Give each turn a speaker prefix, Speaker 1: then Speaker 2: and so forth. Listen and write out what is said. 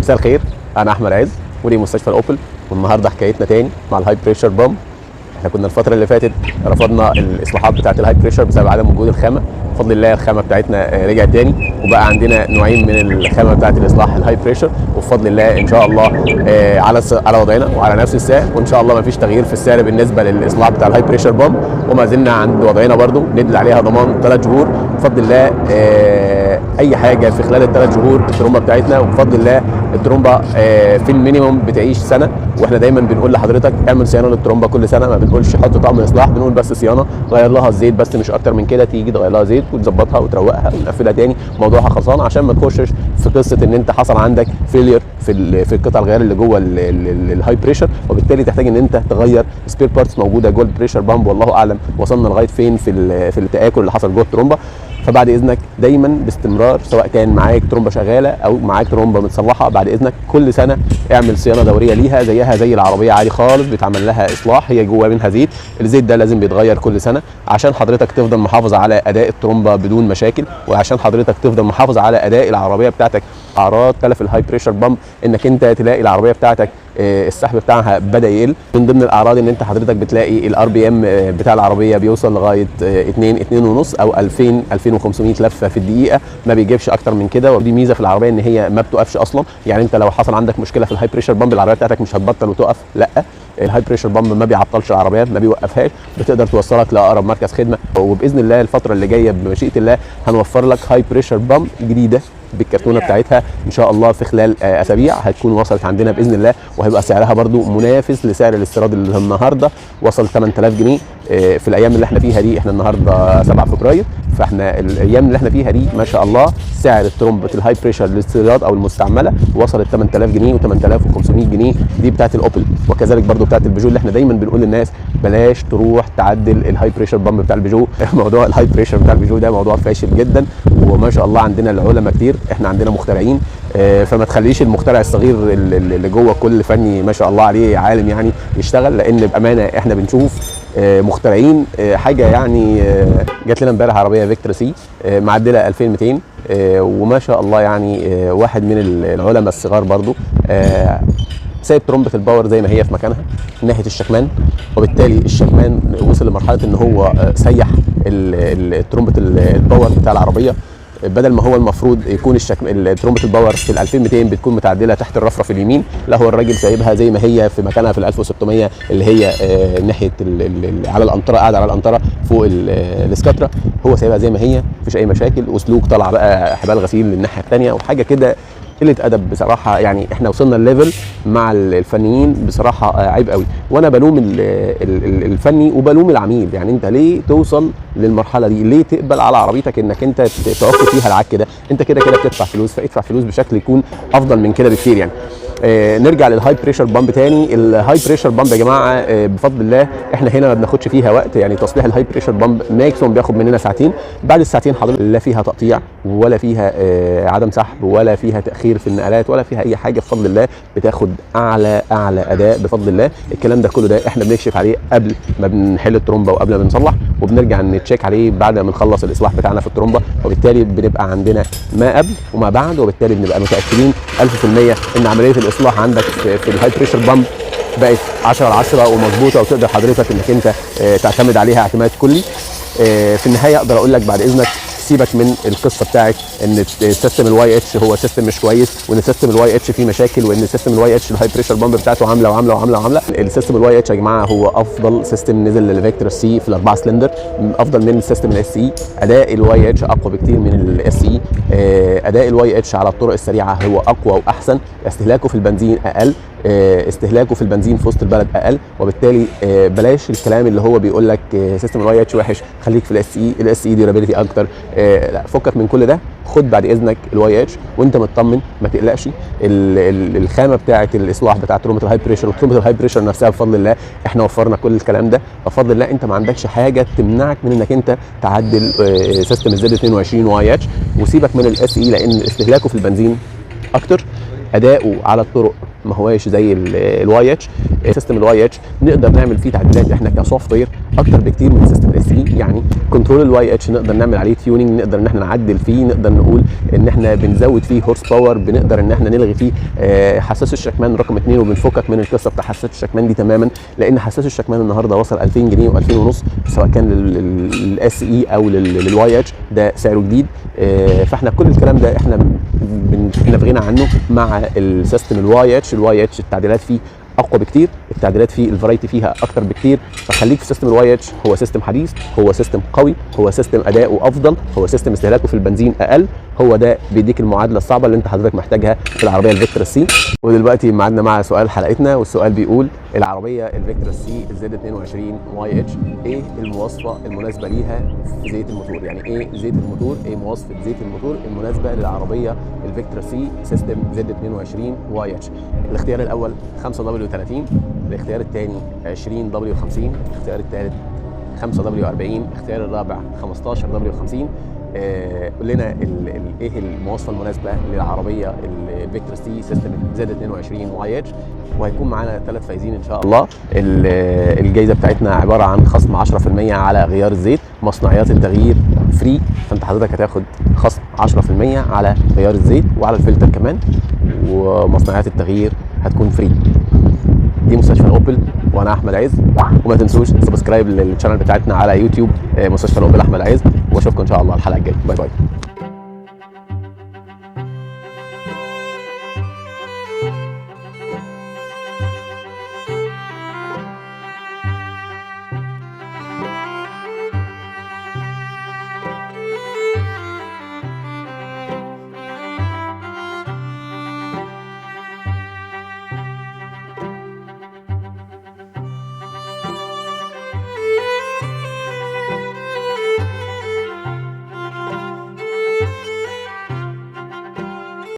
Speaker 1: مساء الخير، انا احمد عز مدير مستشفى الاوبل، والنهارده حكايتنا تاني مع الهاي بريشر بامب. احنا كنا الفتره اللي فاتت رفضنا الاصلاحات بتاعه الهاي بريشر بسبب عدم وجود الخامه. بفضل الله الخامه بتاعتنا رجعت تاني، وبقى عندنا نوعين من الخامه بتاعه الاصلاح الهاي بريشر، وبفضل الله ان شاء الله على وضعنا وعلى نفس السعر، وان شاء الله ما فيش تغيير في السعر بالنسبه للاصلاح بتاع الهاي بريشر بامب، وما زلنا عند وضعنا برده ندي عليها ضمان 3 شهور بفضل الله. اي حاجه في خلال ال3 شهور الترومبه بتاعتنا، وبفضل الله الترومبه في المينيموم بتعيش سنه. واحنا دايما بنقول لحضرتك اعمل صيانه للترومبه كل سنه، ما بنقولش حط طقم اصلاح، بنقول بس صيانه، غير لها الزيت بس مش اكتر من كده. تيجي تغير لها زيت وتظبطها وتروقها ونقفلها تاني، موضوعها خلصان، عشان ما تخشش في قصه ان انت حصل عندك فيلير في القطع الغيار اللي جوه الهاي بريشر، وبالتالي تحتاج ان انت تغير سبير بارتس موجوده جوه البريشر بامب. والله اعلم وصلنا لغايه فين في التآكل اللي حصل جوه الترومبه. فبعد اذنك دايما باستمرار، سواء كان معاك ترومبه شغاله او معاك ترومبه متصلحه، بعد اذنك كل سنه اعمل صيانه دوريه ليها زيها زي العربيه عادي خالص، بيتعمل لها اصلاح. هي جوه منها زيت، الزيت ده لازم بيتغير كل سنه عشان حضرتك تفضل محافظ على اداء الترومبه بدون مشاكل، وعشان حضرتك تفضل محافظ على اداء العربيه بتاعتك. اعراض تلف الهاي بريشر بامب انك انت تلاقي العربيه بتاعتك السحب بتاعها بدا يقل. من ضمن الاعراض ان انت حضرتك بتلاقي الار بي ام بتاع العربيه بيوصل لغايه 2.5 او 2500 لفه في الدقيقه، ما بيجيبش اكتر من كده. ودي ميزه في العربيه ان هي ما بتوقفش اصلا. يعني انت لو حصل عندك مشكله في الهاي بريشر بامب، العربيه بتاعتك مش هتبطل وتقف، لا، الهاي بريشر بامب ما بيعطلش العربيات، ما بيوقفهاش، بتقدر توصلك لاقرب مركز خدمه. وباذن الله الفتره اللي جايه بمشيئه الله هنوفر لك هاي بريشر بامب جديده بالكرتونه بتاعتها ان شاء الله في خلال اسابيع هتكون وصلت عندنا باذن الله، وهيبقى سعرها برضو منافس لسعر الاستيراد اللي النهارده وصل 8000 جنيه. في الايام اللي احنا فيها دي، احنا النهارده 7 فبراير، فاحنا الايام اللي احنا فيها دي ما شاء الله سعر الترومبه الهاي بريشر للاستيراد او المستعمله وصلت 8000 جنيه و8500 جنيه، دي بتاعت الاوبل. وكذلك برضو بتاعت البيجو، اللي احنا دايما بنقول للناس بلاش تروح تعدل الهاي بريشر بامب بتاع البيجو. موضوع الهاي بريشر بتاع البيجو ده موضوع فاشل جدا، وما شاء الله عندنا العلماء كتير، احنا عندنا مخترعين، فما تخليش المخترع الصغير اللي جوه كل فني ما شاء الله عليه عالم يعني يشتغل. لان بامانه احنا بنشوف مخترعين حاجه يعني. جات لنا امبارح عربيه فيكتور سي معدله 2200، وما شاء الله يعني واحد من العلماء الصغار برضو سايب ترومبه الباور زي ما هي في مكانها ناحيه الشكمان، وبالتالي الشكمان وصل لمرحله ان هو سيح ترومبه الباور بتاع العربيه. بدل ما هو المفروض يكون ترومبه الباور في ال 2200 بتكون متعدله تحت الرفرف اليمين، لا، هو الراجل سايبها زي ما هي في مكانها في ال 1600 اللي هي ناحيه على الانطره، قاعده على الانطره فوق الاسكاترا. هو سايبها زي ما هي، مفيش اي مشاكل، وسلوك طالع بقى حبال غسيل للناحيه الثانيه، وحاجه كده قله ادب بصراحه. يعني احنا وصلنا الليفل مع الفنيين بصراحه عيب قوي. وانا بلوم الفني وبلوم العميل. يعني انت ليه توصل للمرحله دي؟ ليه تقبل على عربيتك انك انت تعك فيها العك ده؟ انت كده كده بتدفع فلوس، فادفع فلوس بشكل يكون افضل من كده بكتير يعني. نرجع للهاي بريشر بامب تاني. الهاي بريشر بامب يا جماعه بفضل الله احنا هنا ما بناخدش فيها وقت. يعني تصليح الهاي بريشر بامب ماكسيموم بياخد مننا ساعتين. بعد الساعتين حضرتك لا فيها تقطيع ولا فيها عدم سحب ولا فيها تاخير في النقلات ولا فيها اي حاجه. بفضل الله بتاخد اعلى اداء بفضل الله. الكلام ده كله ده احنا بنكشف عليه قبل ما بنحل الترومبه وقبل ما بنصلح، وبنرجع نتشيك عليه بعد ما نخلص الاصلاح بتاعنا في الترومبه، وبالتالي بنبقى عندنا ما قبل وما بعد، وبالتالي بنبقى متاكدين 1000% ان عمليه الاصلاح عندك في الهاي بريشر بامب بقت 10/10 ومظبوطه، وتقدر حضرتك انك انت تعتمد عليها اعتماد كلي. في النهايه اقدر اقول لك بعد اذنك سيبك من القصه بتاعت ان السيستم الواي اتش هو سيستم مش كويس، وان السيستم الواي اتش فيه مشاكل، وان السيستم الواي اتش الهاي بريشر بامب بتاعته عامله وعامله وعامله وعامله. السيستم الواي اتش يا جماعه هو افضل سيستم نزل للفيكتور سي في ال4 سلندر، افضل من السيستم الاس اي. اداء الواي اتش اقوى بكتير من الاس اي. اداء الواي اتش على الطرق السريعه هو اقوى واحسن. استهلاكه في البنزين اقل، استهلاكه في البنزين في وسط البلد اقل. وبالتالي بلاش الكلام اللي هو بيقول لك سيستم الواي اتش وحش، خليك في الاس اي. الاس اي ديورابيلتي اكتر. لا، فكك من كل ده، خد بعد اذنك الواي اتش وانت مطمن، ما تقلقش. الخامه بتاعه الاصلاح بتاعه ترومبه الهاي بريشر وترومبه الهاي بريشر نفسها بفضل الله احنا وفرنا كل الكلام ده بفضل الله. انت ما عندكش حاجه تمنعك من انك انت تعدل سيستم الزد 22 واي اتش، وسيبك من الاس اي لان استهلاكه في البنزين اكتر، اداؤه على الطرق ما هواش زي الواي اتش. سيستم الواي اتش نقدر نعمل فيه تعديلات احنا كسوفت وير اكتر بكتير من سيستم الاس اي. يعني كنترول الواي اتش نقدر نعمل عليه تيوننج، نقدر ان احنا نعدل فيه، نقدر نقول ان احنا بنزود فيه هورس باور، بنقدر ان احنا نلغي فيه حساس الشكمان رقم 2. وبنفكك من القصه بتاع حساس الشكمان دي تماما، لان حساس الشكمان النهارده وصل 2000 جنيه و2000 ونص، سواء كان للاس اي او للواي اتش، ده سعره جديد. فاحنا كل الكلام ده احنا في غنى عنه مع السيستم الواي اتش. الواي اتش التعديلات فيه اقوى بكتير، التعديلات فيه الفرايتي فيها اكتر بكتير، فخليك في سيستم الواي اتش. هو سيستم حديث، هو سيستم قوي، هو سيستم اداؤه افضل، هو سيستم استهلاكه في البنزين اقل، هو ده بيديك المعادله الصعبه اللي انت حضرتك محتاجها في العربيه الفيكتور سي. ودلوقتي ميعادنا مع سؤال حلقتنا، والسؤال بيقول: العربيه الفيكتور سي زد 22 واي اتش، ايه المواصفه المناسبه ليها في زيت الموتور؟ يعني ايه زيت الموتور، ايه مواصفه زيت الموتور المناسبه للعربيه الفيكتور سي سيستم زد 22 واي اتش؟ الاختيار الاول 5W30، الاختيار الثاني 20W50، الاختيار الثالث 5W40، الاختيار الرابع 15W50. قول لنا ايه المواصفه المناسبه للعربيه الفيكتور سي سيستم زد 22 واي اتش. وهيكون معانا 3 فايزين ان شاء الله. الجائزه بتاعتنا عباره عن خصم 10% على غيار الزيت، مصنعيات التغيير فري، فانت حضرتك هتاخد خصم 10% على غيار الزيت وعلى الفلتر كمان، ومصنعيات التغيير هتكون فري. دي مستشفى الاوبل، وانا احمد عز. وما تنسوش سبسكرايب للشانل بتاعتنا على يوتيوب، مستشفى الاوبل احمد عز. واشوفكم ان شاء الله الحلقه الجايه. باي باي.